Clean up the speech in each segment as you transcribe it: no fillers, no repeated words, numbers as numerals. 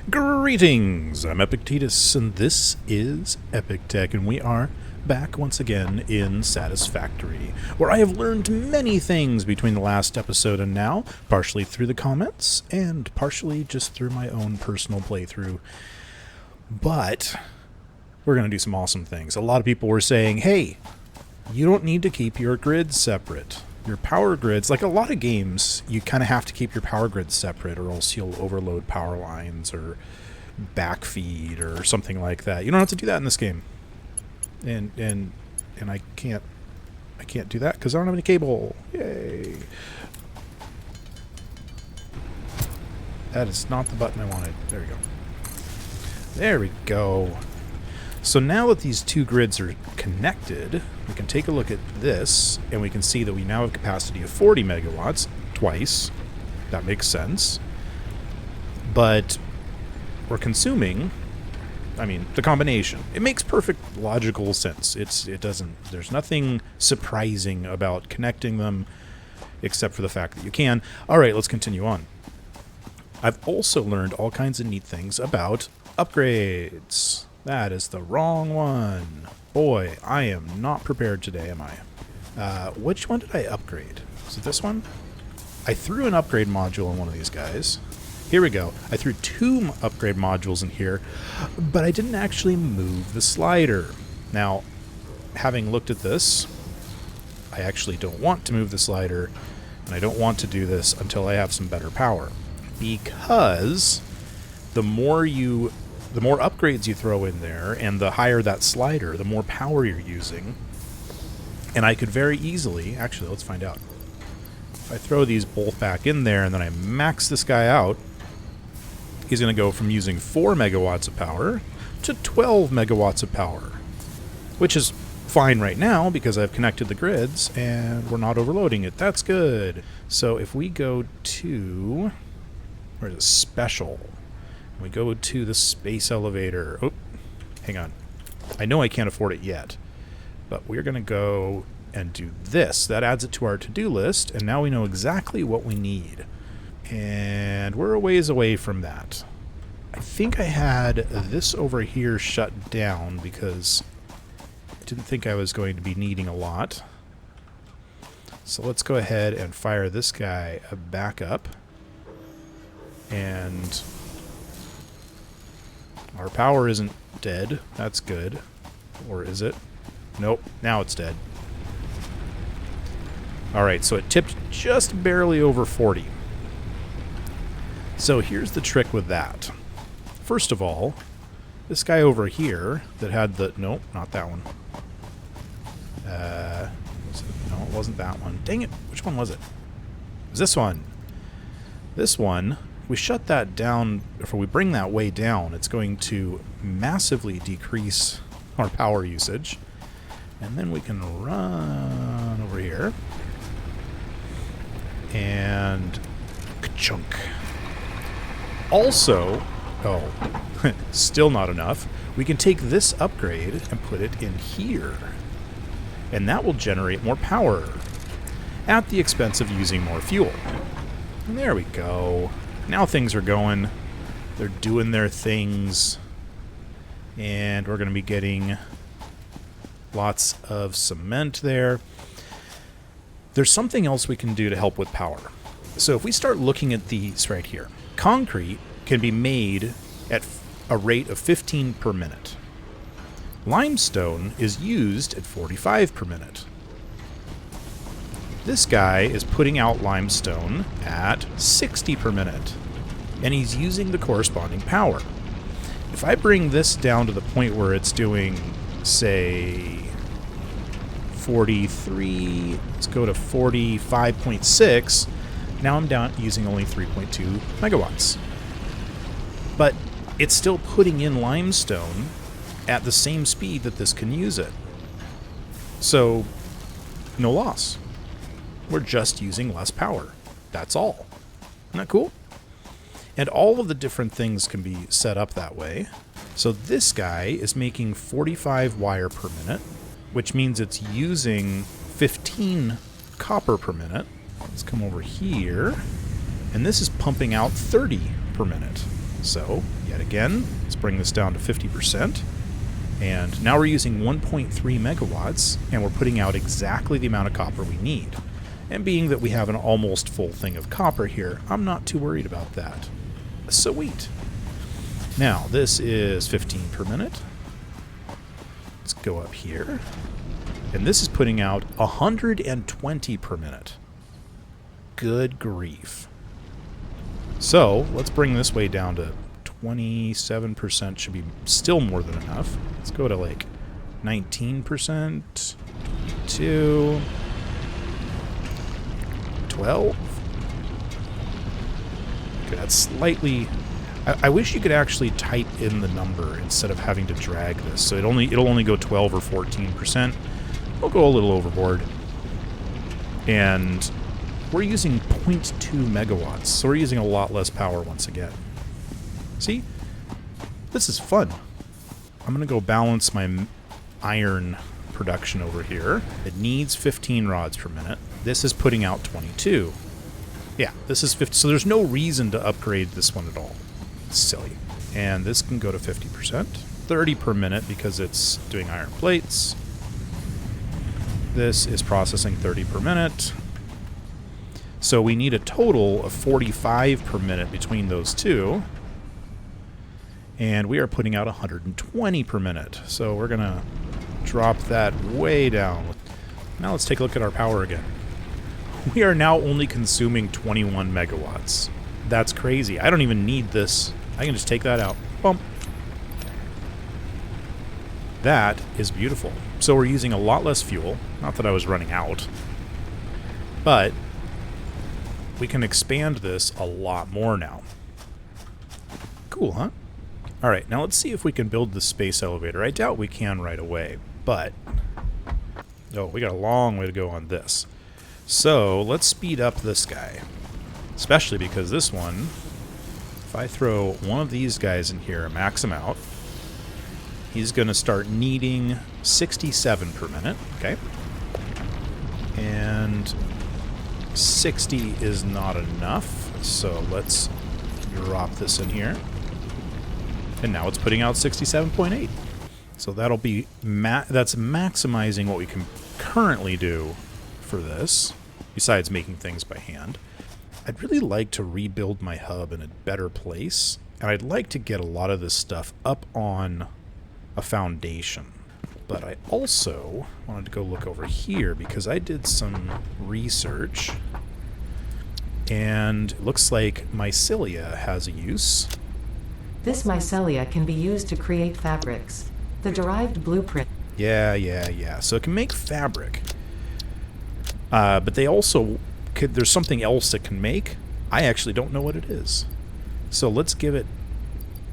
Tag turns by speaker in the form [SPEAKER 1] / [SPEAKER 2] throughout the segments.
[SPEAKER 1] Greetings, I'm Epiktetus, and this is EpikTek, and we are back once again in Satisfactory, where I have learned many things between the last episode and now, partially through the comments, and partially just through my own personal playthrough. But we're going to do some awesome things. A lot of people were saying, hey, you don't need to keep your grids separate. Your power grids, like a lot of games, you kind of have to keep your power grids separate or else you'll overload power lines or backfeed or something like that. You don't have to do that in this game. And I can't do that because I don't have any cable. Yay. That is not the button I wanted. There we go. There we go. So now that these two grids are connected, we can take a look at this, and we can see that we now have capacity of 40 megawatts twice. That makes sense. But we're consuming, the combination. It makes perfect logical sense. There's nothing surprising about connecting them, except for the fact that you can. All right, let's continue on. I've also learned all kinds of neat things about upgrades. That is the wrong one. Boy, I am not prepared today, am I? Which one did I upgrade? Was it this one? I threw an upgrade module in one of these guys. Here we go. I threw two upgrade modules in here, but I didn't actually move the slider. Now, having looked at this, I actually don't want to move the slider, and I don't want to do this until I have some better power. Because the more upgrades you throw in there, and the higher that slider, the more power you're using. And I could very easily, actually, let's find out. If I throw these both back in there, and then I max this guy out, he's going to go from using 4 megawatts of power to 12 megawatts of power. Which is fine right now, because I've connected the grids, and we're not overloading it. That's good. So if we go to, where's it, special? We go to the space elevator. Oh, hang on. I know I can't afford it yet, but we're going to go and do this. That adds it to our to-do list, and now we know exactly what we need. And we're a ways away from that. I think I had this over here shut down because I didn't think I was going to be needing a lot. So let's go ahead and fire this guy back up. And our power isn't dead. That's good. Or is it? Nope. Now it's dead. Alright, so it tipped just barely over 40. So here's the trick with that. First of all, this guy over here that had the... Nope, not that one. No, it wasn't that one. Dang it. Which one was it? It was this one. This one... We shut that down, if we bring that way down, it's going to massively decrease our power usage. And then we can run over here. And ka-chunk. Also, still not enough, we can take this upgrade and put it in here. And that will generate more power at the expense of using more fuel. And there we go. Now things are going. They're doing their things. And we're going to be getting lots of cement there. There's something else we can do to help with power. So if we start looking at these right here, concrete can be made at a rate of 15 per minute. Limestone is used at 45 per minute. This guy is putting out limestone at 60 per minute, and he's using the corresponding power. If I bring this down to the point where it's doing, say, 43, let's go to 45.6, now I'm down using only 3.2 megawatts. But it's still putting in limestone at the same speed that this can use it. So, no loss. We're just using less power. That's all. Isn't that cool? And all of the different things can be set up that way. So this guy is making 45 wire per minute, which means it's using 15 copper per minute. Let's come over here And this is pumping out 30 per minute. So, yet again, let's bring this down to 50%. And now we're using 1.3 megawatts, and we're putting out exactly the amount of copper we need. And being that we have an almost full thing of copper here, I'm not too worried about that. Sweet. Now, this is 15 per minute. Let's go up here. And this is putting out 120 per minute. Good grief. So, let's bring this way down to 27%. Should be still more than enough. Let's go to like 19%, 22, 12. Okay, that's slightly... I wish you could actually type in the number instead of having to drag this. So it'll only go 12 or 14%. We'll go a little overboard. And we're using 0.2 megawatts, so we're using a lot less power once again. See? This is fun. I'm going to go balance my iron production over here. It needs 15 rods per minute. This is putting out 22. Yeah, this is 50. So there's no reason to upgrade this one at all. It's silly. And this can go to 50%. 30 per minute because it's doing iron plates. This is processing 30 per minute. So we need a total of 45 per minute between those two. And we are putting out 120 per minute. So we're going to drop that way down. Now let's take a look at our power again. We are now only consuming 21 megawatts. That's crazy. I don't even need this. I can just take that out. Bump. That is beautiful. So we're using a lot less fuel. Not that I was running out. But we can expand this a lot more now. Cool, huh? Alright, now let's see if we can build the space elevator. I doubt we can right away, but... oh, we got a long way to go on this. So, let's speed up this guy. Especially because this one, if I throw one of these guys in here and max him out, he's going to start needing 67 per minute, okay? And 60 is not enough, so let's drop this in here. And now it's putting out 67.8. So that'll be that's maximizing what we can currently do for this, besides making things by hand. I'd really like to rebuild my hub in a better place, and I'd like to get a lot of this stuff up on a foundation. But I also wanted to go look over here because I did some research, and it looks like mycelia has a use.
[SPEAKER 2] This mycelia can be used to create fabrics. The derived blueprint.
[SPEAKER 1] Yeah. So it can make fabric. But they also there's something else it can make. I actually don't know what it is. So let's give it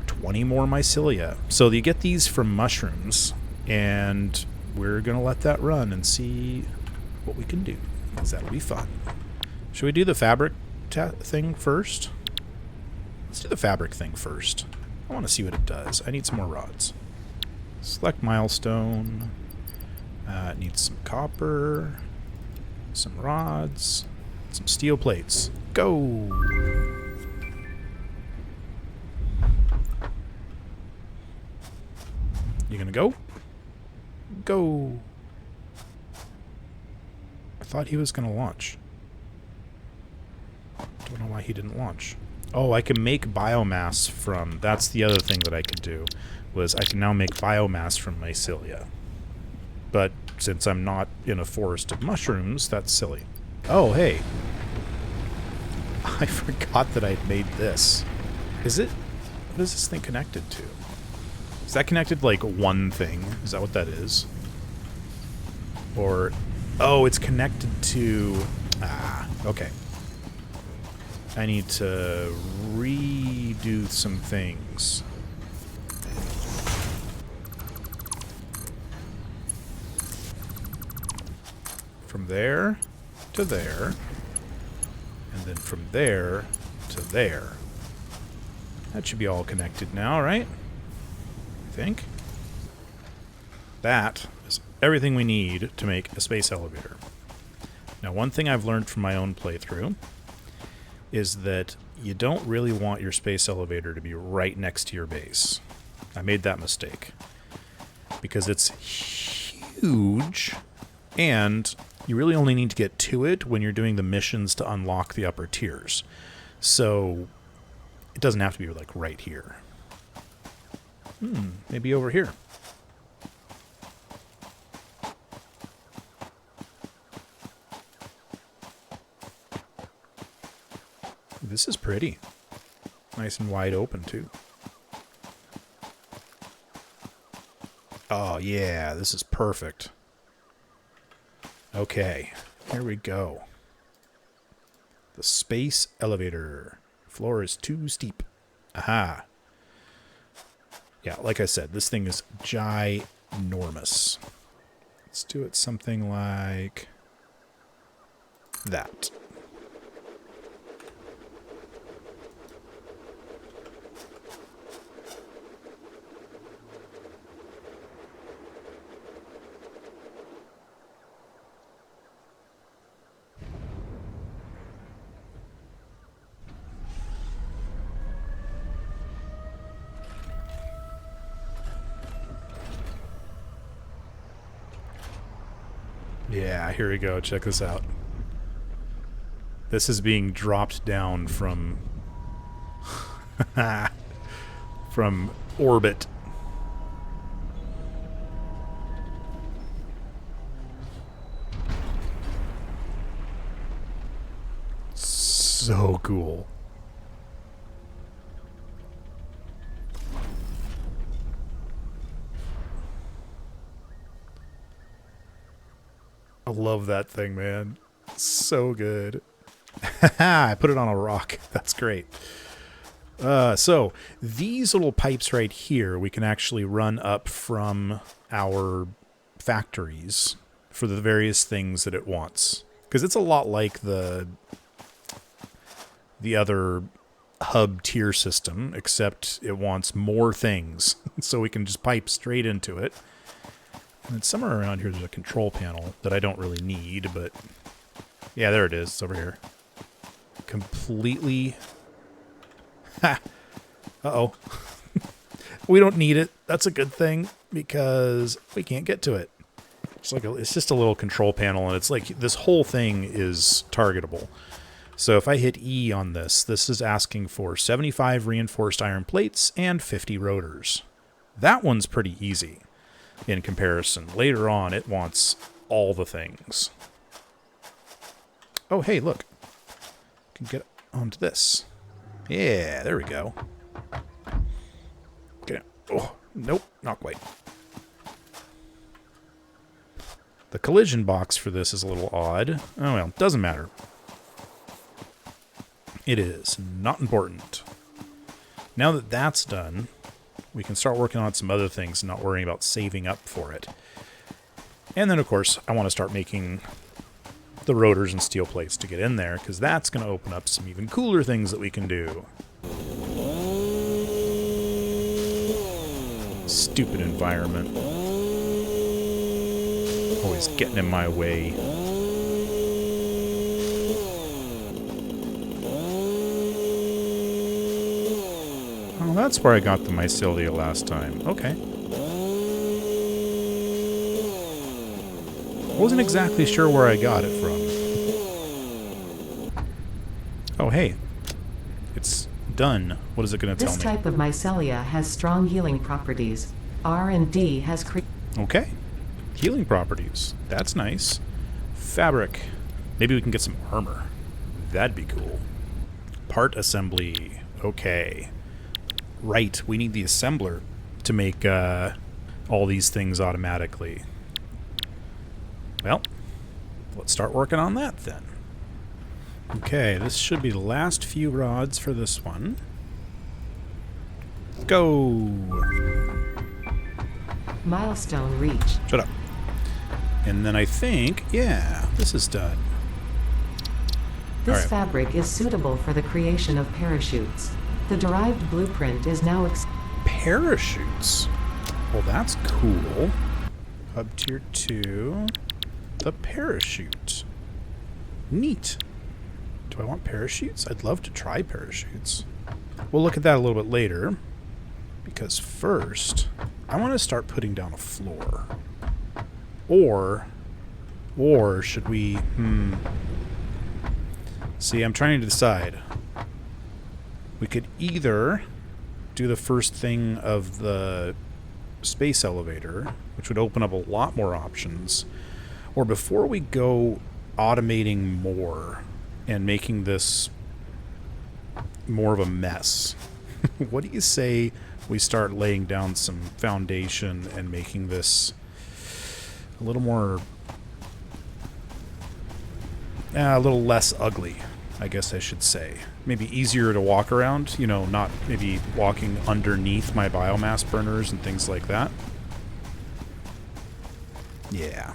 [SPEAKER 1] 20 more mycelia. So you get these from mushrooms, and we're going to let that run and see what we can do, because that'll be fun. Should we do the fabric thing first? Let's do the fabric thing first. I want to see what it does. I need some more rods. Select milestone. It needs some copper, some rods, some steel plates. Go! You gonna go? Go! I thought he was gonna launch. Don't know why he didn't launch. Oh, I can make biomass from... that's the other thing that I could do, was I can now make biomass from mycelia. But since I'm not in a forest of mushrooms, that's silly. Oh, hey. I forgot that I'd made this. Is it... what is this thing connected to? Is that connected to, like, one thing? Is that what that is? Or... oh, it's connected to... ah, okay. I need to redo some things. From there to there, and then from there to there. That should be all connected now, right? I think. That is everything we need to make a space elevator. Now, one thing I've learned from my own playthrough is that you don't really want your space elevator to be right next to your base. I made that mistake. Because it's huge, and you really only need to get to it when you're doing the missions to unlock the upper tiers. So it doesn't have to be like right here. Maybe over here. This is pretty. Nice and wide open, too. Oh, yeah, this is perfect. Okay, here we go. The space elevator. Floor is too steep. Aha. Yeah, like I said, this thing is ginormous. Let's do it something like that. Yeah, here we go. Check this out. This is being dropped down from from orbit. So cool. I love that thing, man. So good. I put it on a rock. That's great. So these little pipes right here, we can actually run up from our factories for the various things that it wants. Because it's a lot like the other hub tier system, except it wants more things. So we can just pipe straight into it. And then somewhere around here there's a control panel that I don't really need, but yeah, there it is. It's over here. Completely... Ha! Uh-oh. We don't need it. That's a good thing, because we can't get to it. It's just a little control panel, and it's like this whole thing is targetable. So if I hit E on this, this is asking for 75 reinforced iron plates and 50 rotors. That one's pretty easy in comparison. Later on, it wants all the things. Oh, hey, look. I can get onto this. Yeah, there we go. Get it. Oh, nope, not quite. The collision box for this is a little odd. Oh, well, doesn't matter. It is not important. Now that that's done, we can start working on some other things and not worrying about saving up for it. And then, of course, I want to start making the rotors and steel plates to get in there, because that's going to open up some even cooler things that we can do. Stupid environment. Always getting in my way. Oh, that's where I got the mycelia last time. Okay. Wasn't exactly sure where I got it from. Oh, hey. It's done. What is it going to tell me?
[SPEAKER 2] This type of mycelia has strong healing properties. R&D has created...
[SPEAKER 1] Okay. Healing properties. That's nice. Fabric. Maybe we can get some armor. That'd be cool. Part assembly. Okay. Right. We need the assembler to make all these things automatically. Well, let's start working on that then. Okay, this should be the last few rods for this one. Go!
[SPEAKER 2] Milestone reached.
[SPEAKER 1] Shut up. And then I think, yeah, this is done.
[SPEAKER 2] This
[SPEAKER 1] All right.
[SPEAKER 2] fabric is suitable for the creation of parachutes. The derived blueprint is now
[SPEAKER 1] Parachutes? Well, that's cool. Hub tier 2. The parachute. Neat. Do I want parachutes? I'd love to try parachutes. We'll look at that a little bit later. Because first, I want to start putting down a floor. Or should we... See, I'm trying to decide. We could either do the first thing of the space elevator, which would open up a lot more options, or before we go automating more and making this more of a mess, what do you say we start laying down some foundation and making this a little more... a little less ugly, I guess I should say. Maybe easier to walk around, you know, not maybe walking underneath my biomass burners and things like that. Yeah,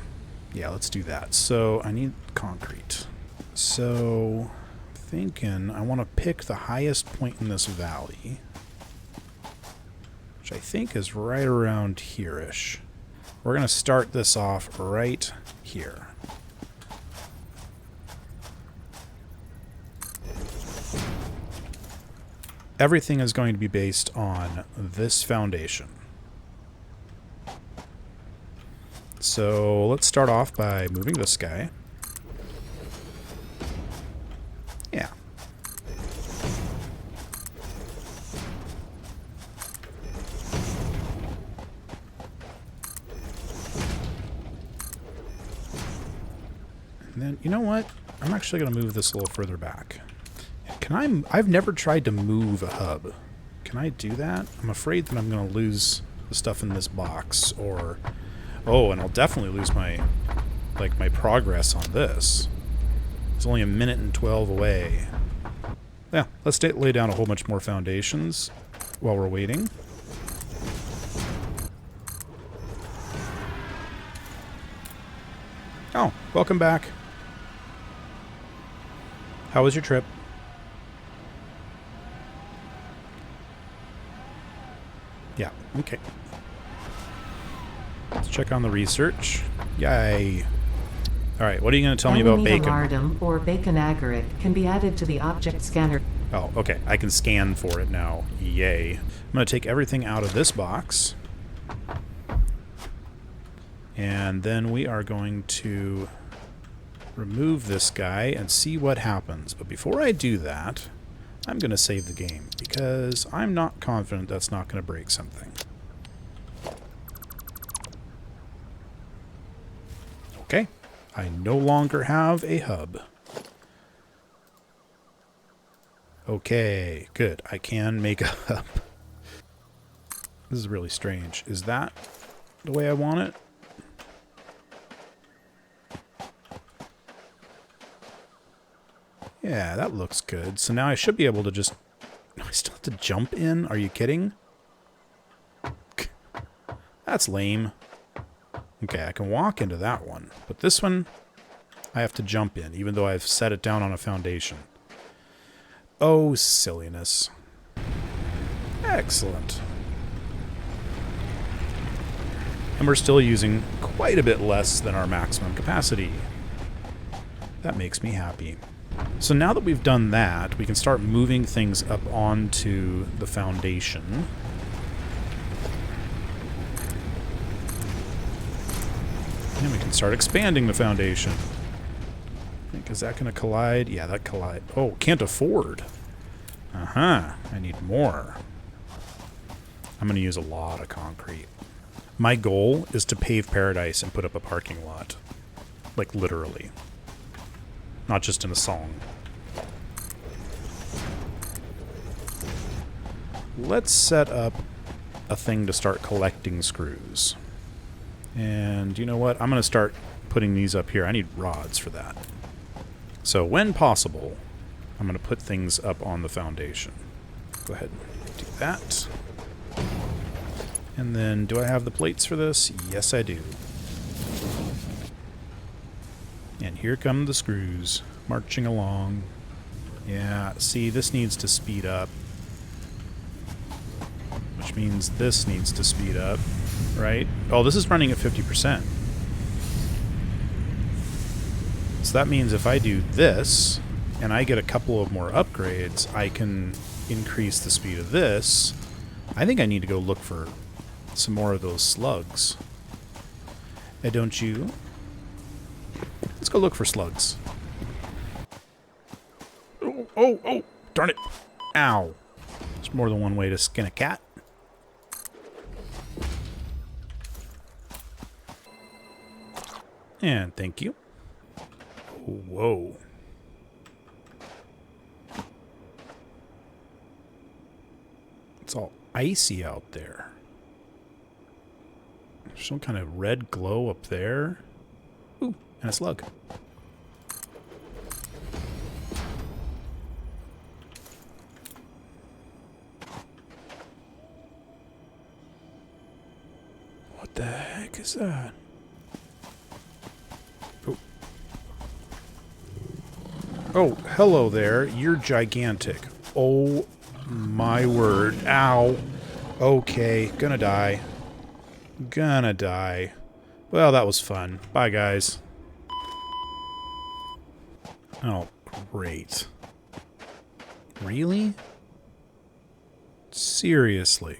[SPEAKER 1] let's do that. So I need concrete. So thinking I want to pick the highest point in this valley, which I think is right around here-ish. We're going to start this off right here. Everything is going to be based on this foundation. So let's start off by moving this guy. Yeah. And then, you know what? I'm actually going to move this a little further back. I've never tried to move a hub. Can I do that? I'm afraid that I'm going to lose the stuff in this box, or... Oh, and I'll definitely lose my progress on this. It's only 1 minute and 12 away. Yeah, let's lay down a whole bunch more foundations while we're waiting. Oh, welcome back. How was your trip? Yeah, okay. Let's check on the research. Yay. Alright, what are you going to tell me about bacon?
[SPEAKER 2] Lardum or bacon agarate can be added to the object scanner.
[SPEAKER 1] Oh, okay. I can scan for it now. Yay. I'm going to take everything out of this box. And then we are going to remove this guy and see what happens. But before I do that, I'm going to save the game, because I'm not confident that's not going to break something. Okay, I no longer have a hub. Okay, good. I can make a hub. This is really strange. Is that the way I want it? Yeah, that looks good. So now I should be able to just... I still have to jump in? Are you kidding? That's lame. Okay, I can walk into that one. But this one, I have to jump in, even though I've set it down on a foundation. Oh, silliness. Excellent. And we're still using quite a bit less than our maximum capacity. That makes me happy. So now that we've done that, we can start moving things up onto the foundation. And we can start expanding the foundation. I think, is that going to collide? Yeah, that collide. Oh, can't afford. Uh-huh. I need more. I'm going to use a lot of concrete. My goal is to pave paradise and put up a parking lot. Like, literally. Not just in a song. Let's set up a thing to start collecting screws. And you know what? I'm going to start putting these up here. I need rods for that. So when possible, I'm going to put things up on the foundation. Go ahead and do that. And then, do I have the plates for this? Yes, I do. And here come the screws, marching along. Yeah, see, this needs to speed up. Which means this needs to speed up, right? Oh, this is running at 50%. So that means if I do this, and I get a couple of more upgrades, I can increase the speed of this. I think I need to go look for some more of those slugs. Don't you? Let's go look for slugs. Oh, darn it. Ow. There's more than one way to skin a cat. And thank you. Whoa. It's all icy out there. There's some kind of red glow up there. Ooh, and a slug. What the heck is that? Oh, hello there. You're gigantic. Oh my word. Ow. Okay, gonna die. Gonna die. Well, that was fun. Bye, guys. Oh, great. Really? Seriously?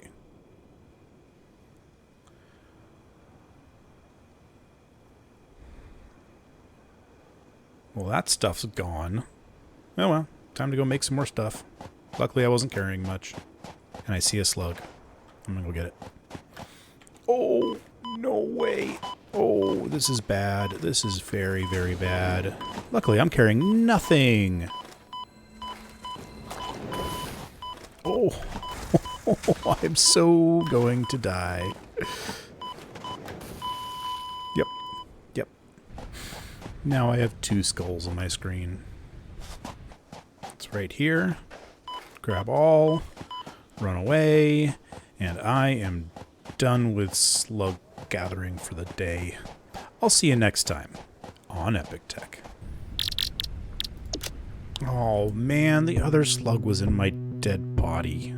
[SPEAKER 1] Well, that stuff's gone. Oh well, time to go make some more stuff. Luckily, I wasn't carrying much. And I see a slug. I'm gonna go get it. Oh, no way. Oh, this is bad. This is very, very bad. Luckily, I'm carrying nothing. Oh, I'm so going to die. Yep. Now I have 2 skulls on my screen. It's right here. Grab all, run away, and I am done with slug gathering for the day. I'll see you next time on EpikTek. Oh man, the other slug was in my dead body.